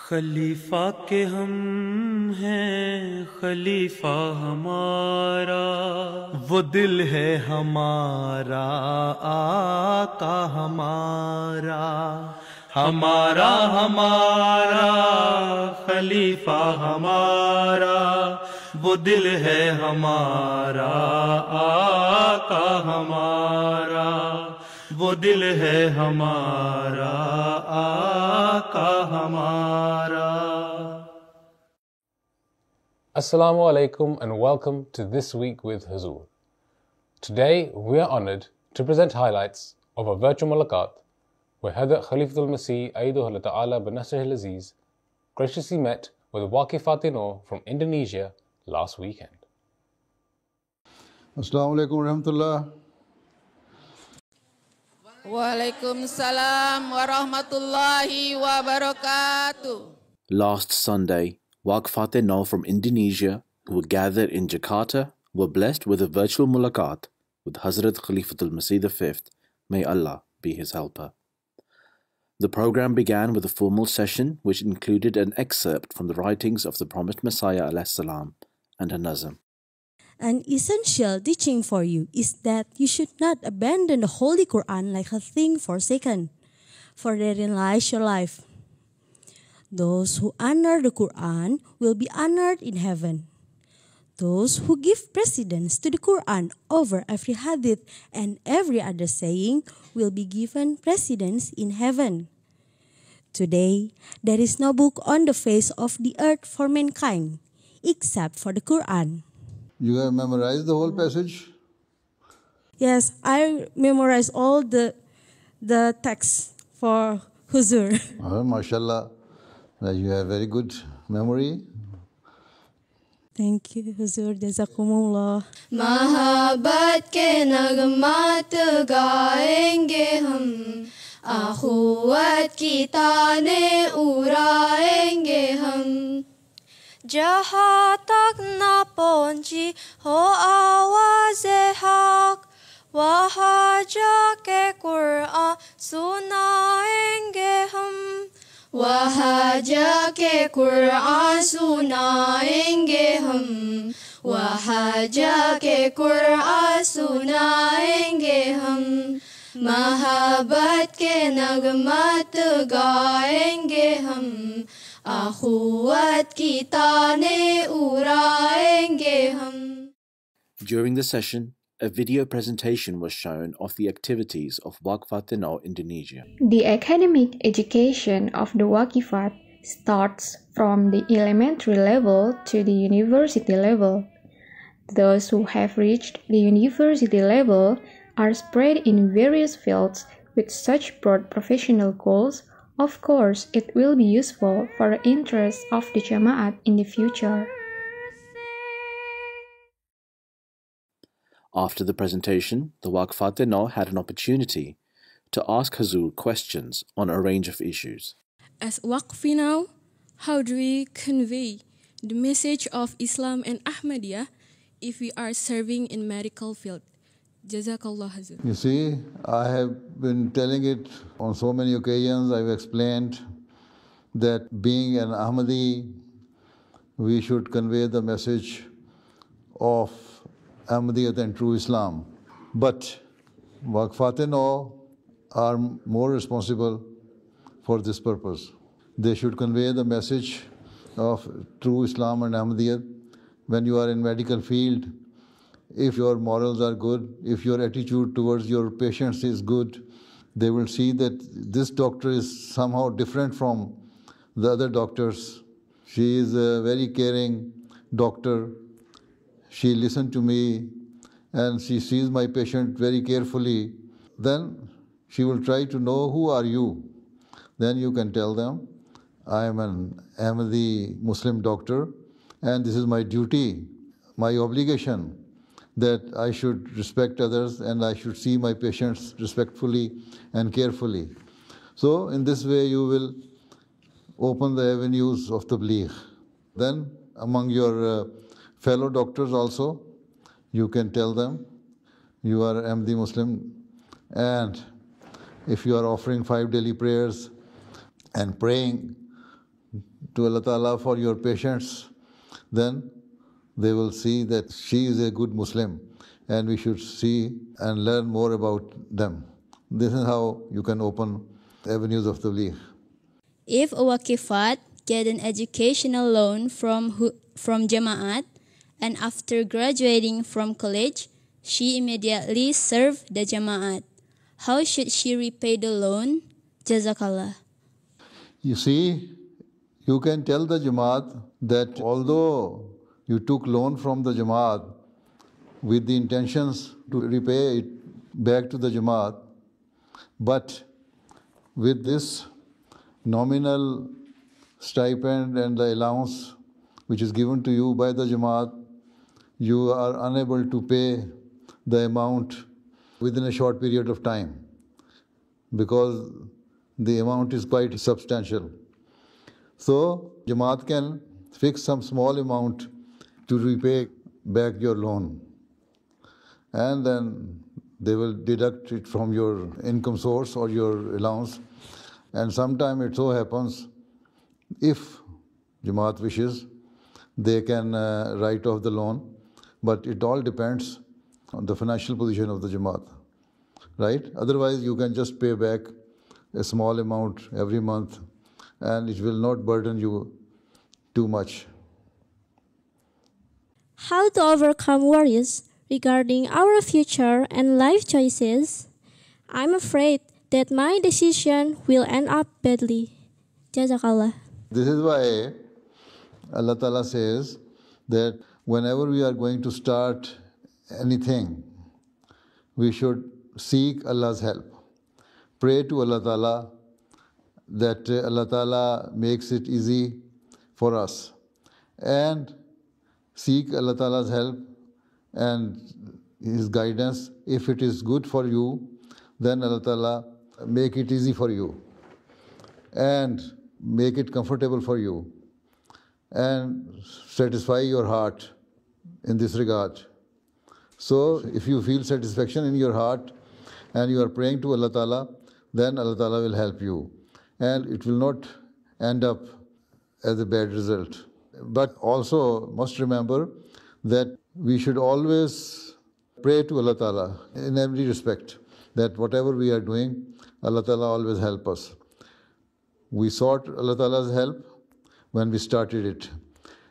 खलीफा के हम हैं खलीफा हमारा, वो दिल है हमारा आका हमारा, हमारा हमारा खलीफा हमारा, वो दिल है हमारा आका हमारा, वो दिल है हमारा आका हमारा. Assalamu alaikum and welcome to This Week with Huzoor. Today we are honoured to present highlights of a virtual Mulaqat where Hazrat Khalifatul Masih V graciously met with Waqifaat-e-Nau from Indonesia last weekend. Assalamu alaikum warahmatullah. Waalaikumsalam warahmatullahi wabarakatuh. Last Sunday, Waqifaat-e-Nau from Indonesia, who were gathered in Jakarta, were blessed with a virtual Mulaqat with Hazrat Khalifatul Masih V. May Allah be his helper. The program began with a formal session which included an excerpt from the writings of the Promised Messiah ﷺ and a nazm. An essential teaching for you is that you should not abandon the Holy Quran like a thing forsaken, for therein lies your life. Those who honor the Quran will be honored in heaven. Those who give precedence to the Quran over every hadith and every other saying will be given precedence in heaven. Today, there is no book on the face of the earth for mankind, except for the Quran. You have memorized the whole passage? Yes, I memorized all the texts for Huzoor. Oh, mashallah, you have very good memory. Thank you, Huzoor. Jazakumullah. Mahabat के नगमात गाएंगे हम, आखुवत की ताने उड़ाएंगे हम, जहाँ तक ना पहुँची हो आवाज़े हक, वहाँ जाके कुरान सुनाएंगे हम, वहाँ जाके कुरान सुनाएंगे हम, वहाँ जाके कुरान सुनाएंगे हम, महाबत के नगमत गाएंगे हम, आखुवत की ताने उड़ाएंगे हम. During the session, a video presentation was shown of the activities of Waqifaat-e-Nau Indonesia. The academic education of the Waqifaat starts from the elementary level to the university level. Those who have reached the university level are spread in various fields with such broad professional goals. Of course, it will be useful for the interests of the Jama'at in the future. After the presentation, the Waqifaat-e-Nau had an opportunity to ask Huzoor questions on a range of issues. As Waqfe Nau, how do we convey the message of Islam and Ahmadiyya if we are serving in medical field? Jazakallah Huzoor. You see, I have been telling it on so many occasions. I've explained that being an Ahmadi, we should convey the message of Ahmadiyyat and true Islam. But Waqifaat-e-Nau are more responsible for this purpose. They should convey the message of true Islam and Ahmadiyyat. When you are in medical field, if your morals are good, if your attitude towards your patients is good, they will see that this doctor is somehow different from the other doctors. She is a very caring doctor. She listened to me and she sees my patient very carefully. Then she will try to know, who are you? Then you can tell them, I am an Ahmadi Muslim doctor and this is my duty, my obligation, that I should respect others and I should see my patients respectfully and carefully. So in this way you will open the avenues of tabligh. Then among your fellow doctors also, you can tell them you are Ahmadi Muslim, and if you are offering 5 daily prayers and praying, to Allah Ta'ala for your patience, then they will see that she is a good Muslim and we should see and learn more about them. This is how you can open avenues of tabligh. If a Waqifat get an educational loan from Jama'at, and after graduating from college, she immediately served the Jama'at, how should she repay the loan? Jazakallah. You see, you can tell the Jamaat that although you took loan from the Jamaat with the intentions to repay it back to the Jamaat, but with this nominal stipend and the allowance which is given to you by the Jamaat, you are unable to pay the amount within a short period of time because the amount is quite substantial. So Jamaat can fix some small amount to repay back your loan, and then they will deduct it from your income source or your allowance. And sometime it so happens, if Jamaat wishes, they can write off the loan, but it all depends on the financial position of the Jamaat, right? Otherwise, you can just pay back a small amount every month and it will not burden you too much. How to overcome worries regarding our future and life choices? I'm afraid that my decision will end up badly. Jazakallah. This is why Allah Ta'ala says that whenever we are going to start anything, we should seek Allah's help. Pray to Allah Ta'ala that Allah Ta'ala makes it easy for us. And seek Allah Ta'ala's help and His guidance. If it is good for you, then Allah Ta'ala make it easy for you and make it comfortable for you and satisfy your heart in this regard. So if you feel satisfaction in your heart and you are praying to Allah Ta'ala, then Allah Ta'ala will help you and it will not end up as a bad result. But also must remember that we should always pray to Allah Ta'ala in every respect, that whatever we are doing, Allah Ta'ala always help us. We sought Allah Ta'ala's help when we started it,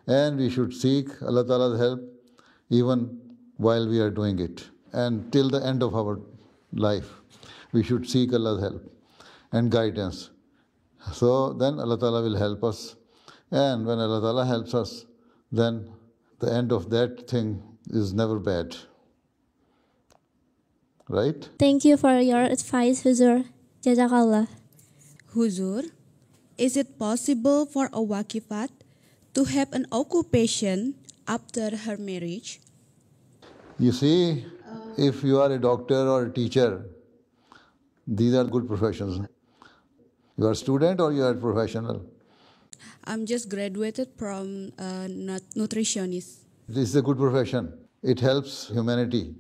and we should seek Allah Ta'ala's help even while we are doing it. And till the end of our life, we should seek Allah's help and guidance. So then Allah Ta'ala will help us. And when Allah Ta'ala helps us, then the end of that thing is never bad. Right? Thank you for your advice, Huzoor. Jazakallah. Huzoor, is it possible for a Waqifat to have an occupation after her marriage? You see, if you are a doctor or a teacher, these are good professions. You are a student or you are a professional? I'm just graduated from nutritionist. This is a good profession. It helps humanity.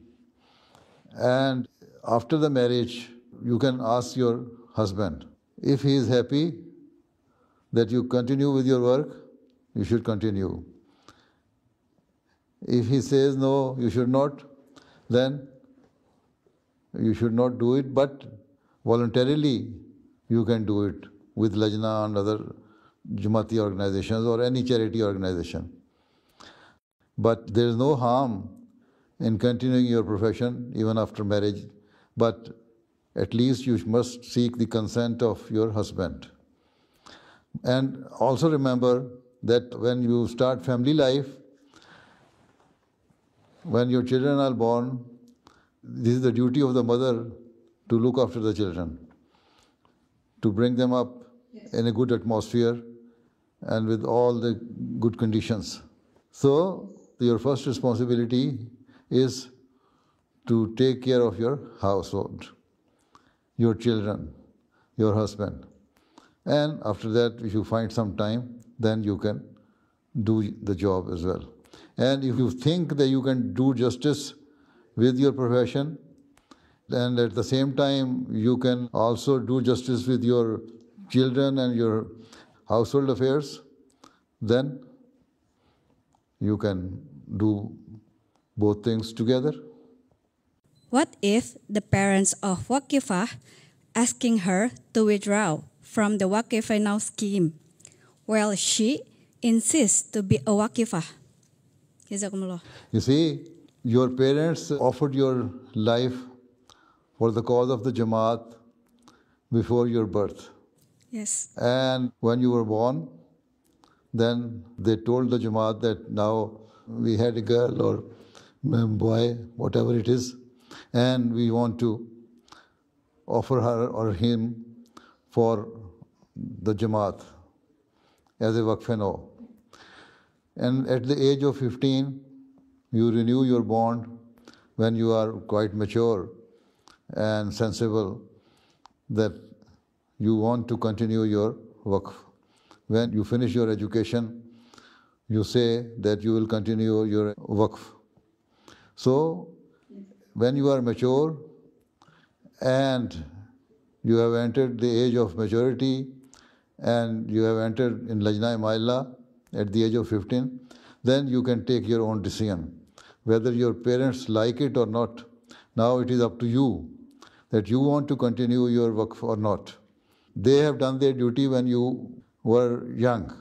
And after the marriage, you can ask your husband. If he is happy that you continue with your work, you should continue. If he says no, you should not, then you should not do it, but voluntarily you can do it with Lajna and other Jama'ati organizations or any charity organization. But there is no harm in continuing your profession even after marriage, but at least you must seek the consent of your husband. And also remember that when you start family life, when your children are born, this is the duty of the mother to look after the children, to bring them up in a good atmosphere and with all the good conditions. So your first responsibility is to take care of your household, your children, your husband. And after that, if you find some time, then you can do the job as well. And if you think that you can do justice with your profession, and at the same time you can also do justice with your children and your household affairs, then you can do both things together. What if the parents of Waqifah asking her to withdraw from the Waqfe-Nau scheme, while she insists to be a Waqifah? Jazakumullah. You see, your parents offered your life for the cause of the Jamaat before your birth. Yes. And when you were born, then they told the Jamaat that now we had a girl or a boy, whatever it is, and we want to offer her or him for the Jamaat as a Waqfe Nau. And at the age of 15, you renew your bond when you are quite mature and sensible that you want to continue your Waqf. When you finish your education, you say that you will continue your Waqf. So, when you are mature and you have entered the age of maturity and you have entered in Lajna Maila at the age of 15, then you can take your own decision. Whether your parents like it or not, now it is up to you that you want to continue your Waqf or not. They have done their duty when you were young,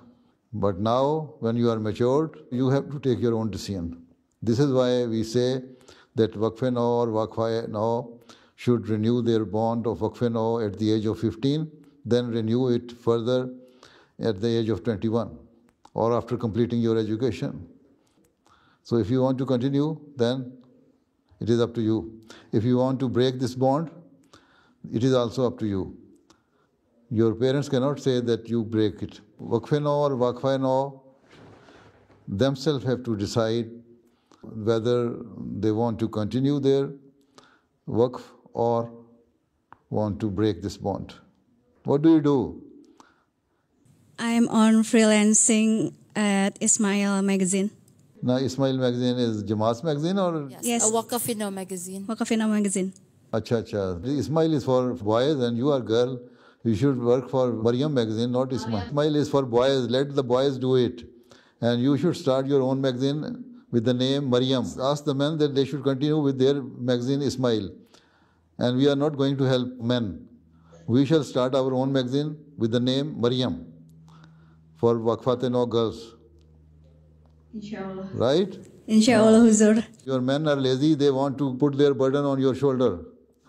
but now when you are matured, you have to take your own decision. This is why we say that Waqfe Nau or Waqfa-e-Nau should renew their bond of Waqfe Nau at the age of 15, then renew it further at the age of 21 or after completing your education. So if you want to continue, then it is up to you. If you want to break this bond, it is also up to you. Your parents cannot say that you break it. Waqfe Nau or Waqfa-e-Nau themselves have to decide whether they want to continue their Waqf or want to break this bond. What do you do? I'm on freelancing at Ismail magazine. Now, Ismail magazine is Jamaat's magazine or? Yes. A Waqfe-Nau magazine. Waqfe-Nau magazine. Acha. Ismail is for boys and you are girl. You should work for Maryam magazine, not Ismail. Ismail is for boys. Let the boys do it. And you should start your own magazine with the name Maryam. Ask the men that they should continue with their magazine Ismail. And we are not going to help men. We shall start our own magazine with the name Maryam for Waqifaat-e-Nau girls. Inshallah. Right? Inshallah, Huzoor. Your men are lazy, they want to put their burden on your shoulder.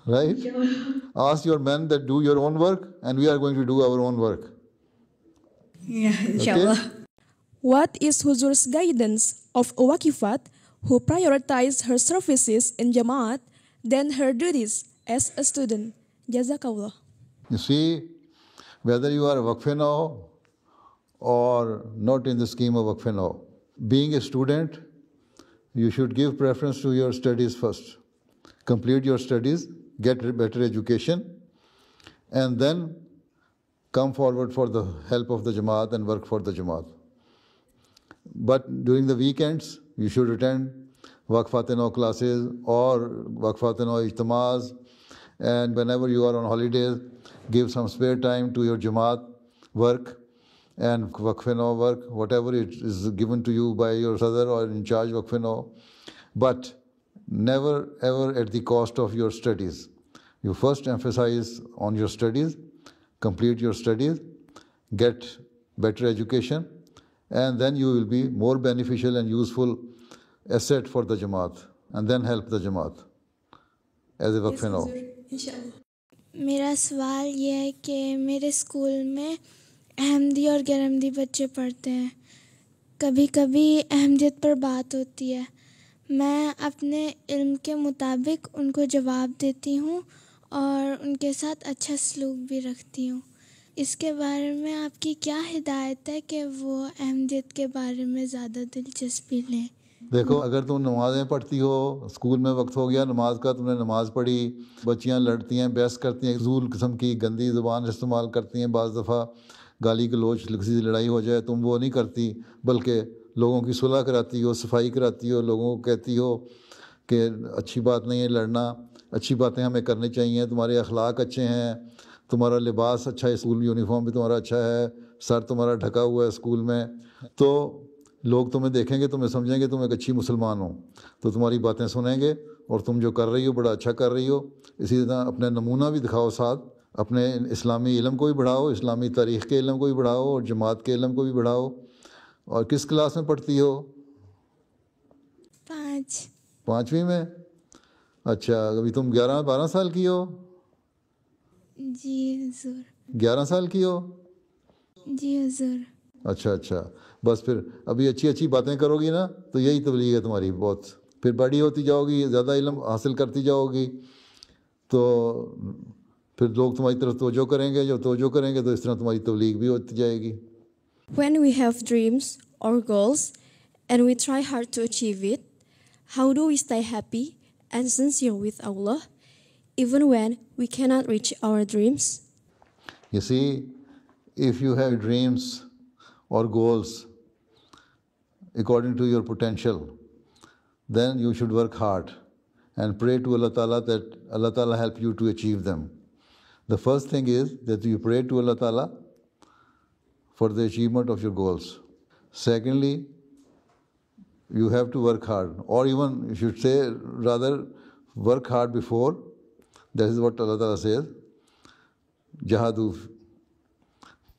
Right? Ask your men that do your own work and we are going to do our own work. Yeah, inshallah. Okay? What is Huzoor's guidance of a Waqifat who prioritizes her services in Jamaat than her duties as a student? Jazakallah. You see, whether you are a Waqfe Nau or not in the scheme of Waqfe Nau, being a student, you should give preference to your studies first. Complete your studies, get better education, and then come forward for the help of the Jamaat and work for the Jamaat. But during the weekends, you should attend Waqifaat-e-Nau classes or Waqifaat-e-Nau ijtimas, and whenever you are on holidays, give some spare time to your Jamaat work and Waqfe Nau work, whatever it is given to you by your Sadr or in charge of Waqfe Nau. But never ever at the cost of your studies. You first emphasize on your studies, complete your studies, get better education, and then you will be more beneficial and useful asset for the Jamaat, and then help the Jamaat as a Waqfe Nau. मेरा सवाल ये है कि मेरे school में अहमदी और गैर अहमदी बच्चे पढ़ते हैं. कभी कभी अहमदियत पर बात होती है. मैं अपने इल्म के मुताबिक उनको जवाब देती हूँ और उनके साथ अच्छा सलूक भी रखती हूँ. इसके बारे में आपकी क्या हिदायत है कि वो अहमदियत के बारे में ज़्यादा दिलचस्पी लें? देखो, अगर तुम नमाज़ें पढ़ती हो, स्कूल में वक्त हो गया नमाज का, तुमने नमाज़ पढ़ी, बच्चियाँ लड़ती हैं, बहस करती हैं, ज़ूल किस्म की गंदी ज़ुबान इस्तेमाल करती हैं, बाज़ दफ़ा गाली गलोच किसी लड़ाई हो जाए, तुम वो नहीं करती, बल्कि लोगों की सुलह कराती हो, सफाई कराती हो, लोगों को कहती हो कि अच्छी बात नहीं है लड़ना, अच्छी बातें हमें करनी चाहिए, तुम्हारे अखलाक अच्छे हैं, तुम्हारा लिबास अच्छा है, स्कूल यूनिफॉर्म भी तुम्हारा अच्छा है, सर तुम्हारा ढका हुआ है स्कूल में, तो लोग तुम्हें देखेंगे, तुम्हें समझेंगे तुम एक अच्छी मुसलमान हो, तो तुम्हारी बातें सुनेंगे और तुम जो कर रही हो बड़ा अच्छा कर रही हो। इसी तरह अपने नमूना भी दिखाओ, साथ अपने इस्लामी इल्म को भी बढ़ाओ, इस्लामी तारीख़ के इल्म को भी बढ़ाओ और जमात के इल्म को भी बढ़ाओ। और किस क्लास में पढ़ती हो? 5वीं में। अच्छा, अभी तुम 11-12 साल की हो? जी हुजूर। 11 साल की हो? जी हुजूर। अच्छा अच्छा, बस फिर अभी अच्छी अच्छी बातें करोगी ना, तो यही तबलीग है तुम्हारी बहुत। फिर बड़ी होती जाओगी, ज़्यादा इल्म हासिल करती जाओगी, तो फिर लोग तुम्हारी तरफ तवज्जो करेंगे, जो तवज्जो करेंगे तो इस तरह तुम्हारी तबलीग भी होती जाएगी। When we have dreams or goals and we try hard to achieve it, how do we stay happy and sincere with Allah even when we cannot reach our dreams? You see, if you have dreams or goals according to your potential, then you should work hard and pray to Allah Ta'ala that Allah Ta'ala help you to achieve them. The first thing is that you pray to Allah Ta'ala for the achievement of your goals. Secondly, you have to work hard, or even you should say rather work hard before. That is what Allah Ta'ala says. Jahadu.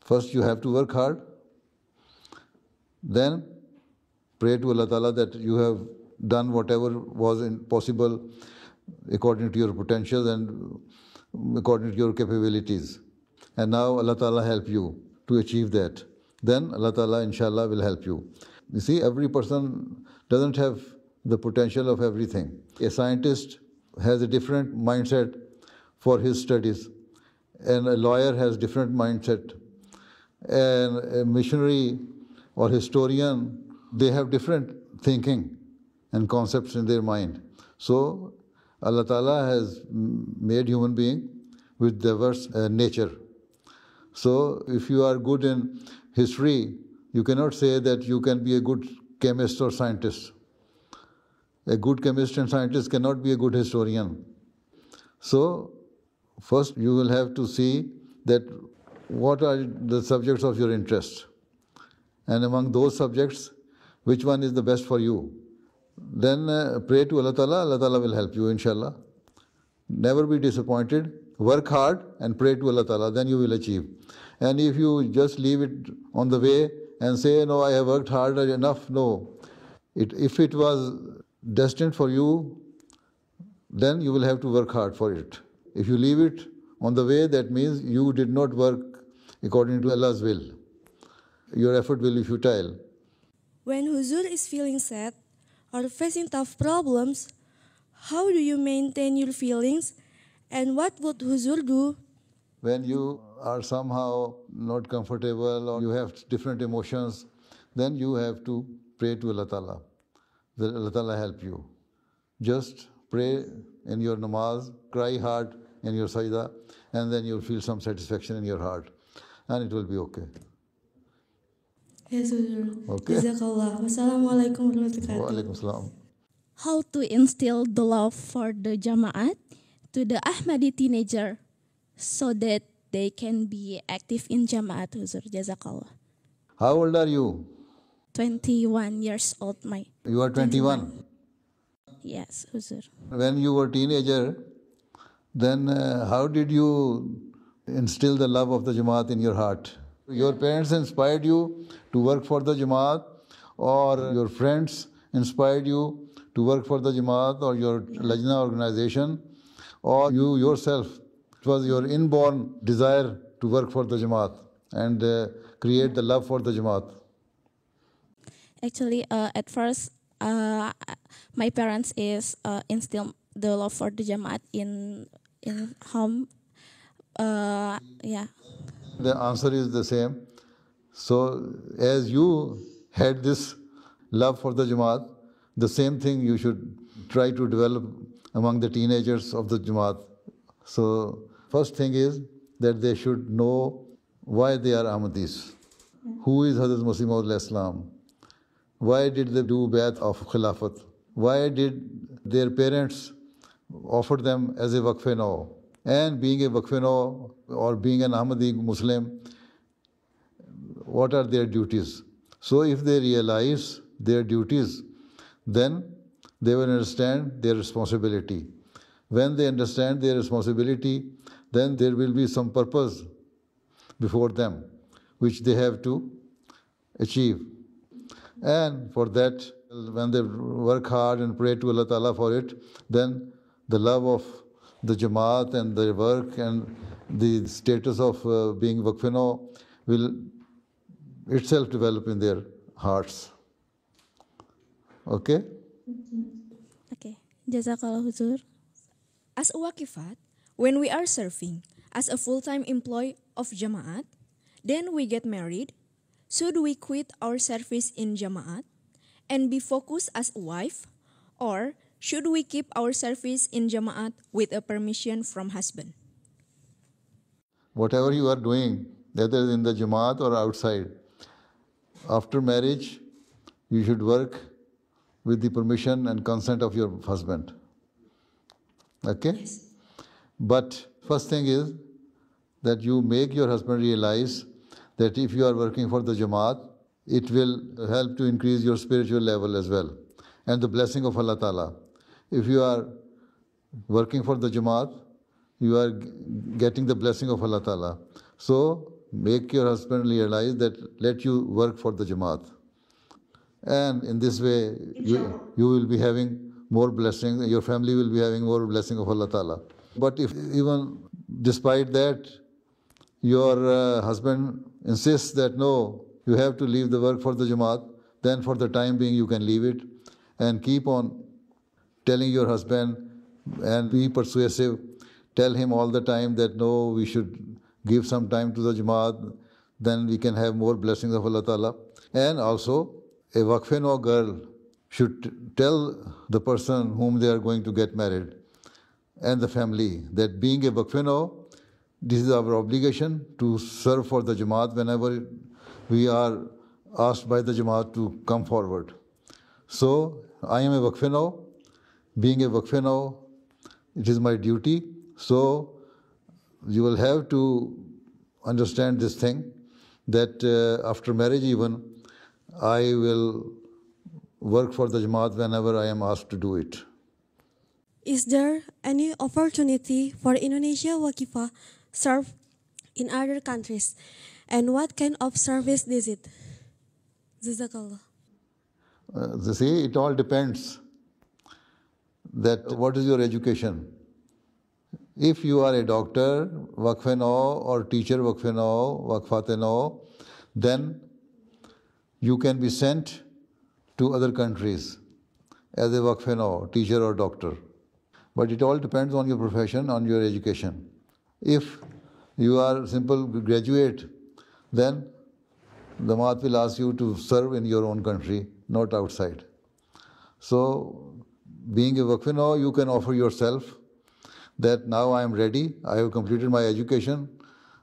First you have to work hard, then pray to Allah Ta'ala that you have done whatever was possible according to your potentials and according to your capabilities. And now Allah Ta'ala help you to achieve that. Then Allah Ta'ala inshallah will help you. You see, every person doesn't have the potential of everything. A scientist has a different mindset for his studies, and a lawyer has different mindset, and a missionary or historian, they have different thinking and concepts in their mind. So Allah Ta'ala has made human being with diverse nature. So if you are good in history, you cannot say that you can be a good chemist or scientist. A good chemist and scientist cannot be a good historian. So first you will have to see that what are the subjects of your interest, and among those subjects, which one is the best for you. Then pray to Allah Ta'ala, Allah Ta'ala will help you inshallah. Never be disappointed, work hard and pray to Allah Ta'ala, then you will achieve. And if you just leave it on the way and say, no, I have worked hard enough, no. If it was destined for you, then you will have to work hard for it. If you leave it on the way, that means you did not work according to Allah's will. Your effort will be futile. When Huzoor is feeling sad or facing tough problems, how do you maintain your feelings, and what would Huzoor do? When you are somehow not comfortable or you have different emotions, then you have to pray to Allah Ta'ala, that Allah Ta'ala help you. Just pray in your namaz, cry hard in your sajda, and then you'll feel some satisfaction in your heart, and it will be okay. Yes, Okay. Jazakallah. Wassalamualaikum warahmatullahi wabarakatuh. Wa alaikum salam. How to instill the love for the Jama'at to the Ahmadi teenager so that they can be active in Jama'at, Huzoor. Jazakallah. How old are you? 21 years old, my. You are 21. Yes, Huzoor. When you were teenager, then how did you instill the love of the Jamaat in your heart? Your parents inspired you to work for the Jamaat, or your friends inspired you to work for the Jamaat or your Lajna organization, or you yourself, it was your inborn desire to work for the Jamaat and create the love for the Jamaat? Actually, at first, my parents instill the love for the Jamaat in home. Yeah. The answer is the same. So, as you had this love for the Jamaat, the same thing you should try to develop among the teenagers of the Jamaat. So, first thing is that they should know why they are Ahmadis. Who is Hazrat Masih V? Why did they do Bayat of Khilafat? Why did their parents offer them as a Waqfe Nau? And being a Waqfe Nau or being an Ahmadi Muslim, what are their duties. So if they realize their duties, then they will understand their responsibility. When they understand their responsibility, then there will be some purpose before them which they have to achieve. And for that, when they work hard and pray to Allah Ta'ala for it, then the love of the Jamaat and their work and the status of being Waqfe Nau will itself develop in their hearts. Okay? Okay. Jazakallah Huzoor. As a Waqifaat, when we are serving as a full-time employee of Jama'at, then we get married, should we quit our service in Jama'at and be focused as a wife, or should we keep our service in Jama'at with a permission from husband? Whatever you are doing, whether in the Jamaat or outside, after marriage, you should work with the permission and consent of your husband. Okay? Yes. But first thing is that you make your husband realize that if you are working for the Jamaat, it will help to increase your spiritual level as well, and the blessing of Allah Ta'ala. If you are working for the Jamaat, you are getting the blessing of Allah Ta'ala. So make your husband realize that let you work for the Jamaat. And in this way, you will be having more blessings, your family will be having more blessing of Allah Ta'ala. But if even despite that, your husband insists that no, you have to leave the work for the Jamaat, then for the time being you can leave it and keep on telling your husband and be persuasive. Tell him all the time that no, we should give some time to the Jamaat, then we can have more blessings of Allah Ta'ala. And also, a Waqfe Nau girl should tell the person whom they are going to get married and the family that being a Waqfe Nau, this is our obligation to serve for the Jamaat whenever we are asked by the Jamaat to come forward. So, I am a Waqfe Nau. Being a Waqfe Nau, it is my duty. So, you will have to understand this thing that after marriage even, I will work for the Jamaat whenever I am asked to do it. Is there any opportunity for Indonesia Waqifa serve in other countries? And what kind of service is it? Jazakallah. See, it all depends that what is your education. If you are a doctor, Waqfe Nau, or teacher Waqfe Nau, Waqifaat-e-Nau, then you can be sent to other countries as a Waqfe Nau, teacher or doctor. But it all depends on your profession, on your education. If you are a simple graduate, then the Jamaat will ask you to serve in your own country, not outside. So, being a Waqfe Nau, you can offer yourself that now I am ready, I have completed my education,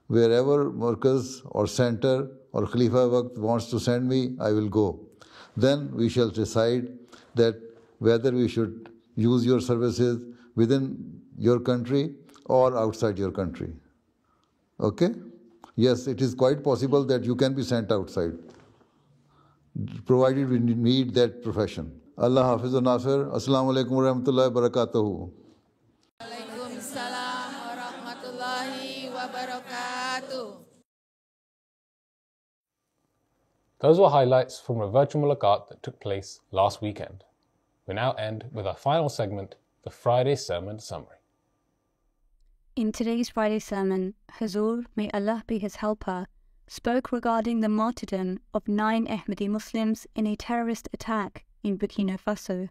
wherever Markaz or center or Khalifa Waqt wants to send me, I will go. Then we shall decide that whether we should use your services within your country or outside your country. Okay? Yes, it is quite possible that you can be sent outside, provided we need that profession. Allah Hafiz wa Nasir. Assalamu alaikum wa rahmatullahi wa barakatuhu. Waalaikumsalam warahmatullahi wabarakatuh. Those were highlights from a virtual Mulaqat that took place last weekend. We now end with our final segment, the Friday Sermon Summary. In today's Friday sermon, Huzoor, may Allah be his helper, spoke regarding the martyrdom of 9 Ahmadi Muslims in a terrorist attack in Burkina Faso.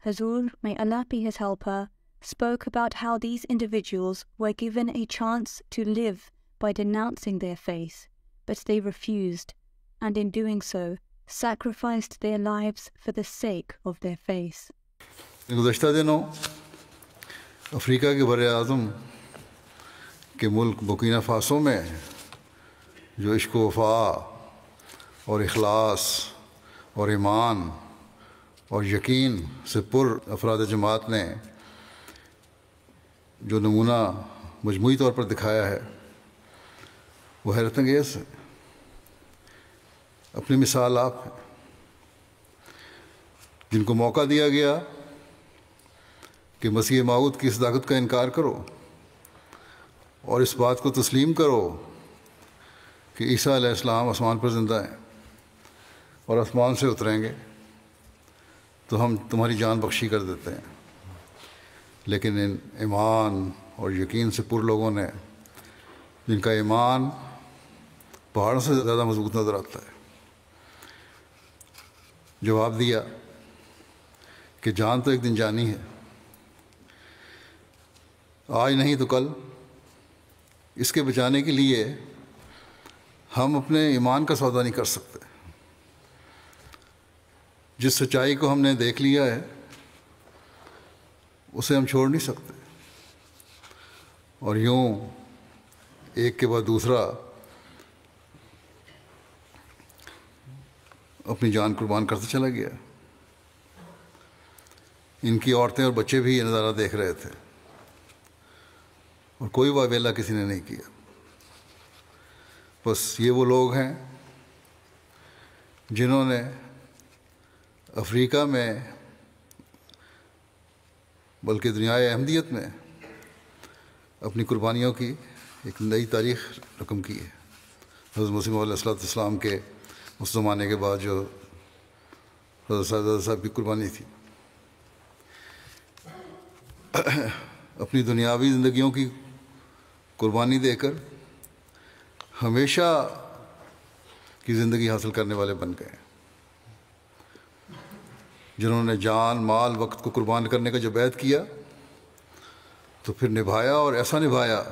Huzoor, may Allah be his helper, spoke about how these individuals were given a chance to live by denouncing their faith, but they refused, and in doing so, sacrificed their lives for the sake of their faith. गुज़श्ता दिनों Africa के बर आज़म के मुल्क Burkina फ़ासो में जो इश्क़ वफ़ा और इखलास और ईमान और यकीन से पुर अफराद जमात ने जो नमूना मजमूई तौर पर दिखाया है वो हैरत अंगेज़ है। اپنی مثال آپ ہیں، جن کو موقع دیا گیا کہ مسیح موعود کی صداقت کا انکار کرو اور اس بات کو تسلیم کرو کہ عیسیٰ علیہ السلام آسمان پر زندہ ہیں اور آسمان سے اتریں گے، تو ہم تمہاری جان بخشی کر دیتے ہیں۔ لیکن ان ایمان اور یقین سے پر لوگوں نے، جن کا ایمان پہاڑوں سے زیادہ مضبوط نظر آتا ہے، جواب دیا کہ جان تو ایک دن جانی ہے، آج نہیں تو کل۔ اس کے بچانے کے لیے ہم اپنے ایمان کا سودا نہیں کر سکتے۔ جس سچائی کو ہم نے دیکھ لیا ہے اسے ہم چھوڑ نہیں سکتے، اور یوں ایک کے بعد دوسرا اپنی جان قربان کرتا چلا گیا۔ ان کی عورتیں اور بچے بھی یہ نظارہ دیکھ رہے تھے، اور کوئی واویلا کسی نے نہیں کیا۔ بس یہ وہ لوگ ہیں جنہوں نے افریقہ میں بلکہ دنیائے احمدیت میں اپنی قربانیوں کی ایک نئی تاریخ رقم کی ہے۔ حضرت مسیح موعود علیہ السلام کے اس زمانے کے بعد جو حضرت صاحب کی قربانی تھی، اپنی دنیاوی زندگیوں کی قربانی دے کر ہمیشہ کی زندگی حاصل کرنے والے بن گئے، جنہوں نے جان، مال، وقت کو قربان کرنے کا جب عہد کیا تو پھر نبھایا، اور ایسا نبھایا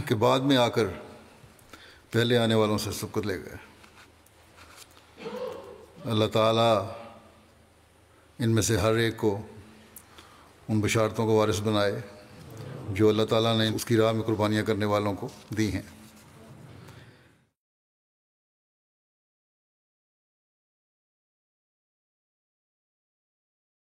کہ بعد میں آ کر پہلے آنے والوں سے سبقت لے گئے۔ اللہ تعالیٰ ان میں سے ہر ایک کو ان بشارتوں کو وارث بنائے جو اللہ تعالیٰ نے اس کی راہ میں قربانیاں کرنے والوں کو دی ہیں۔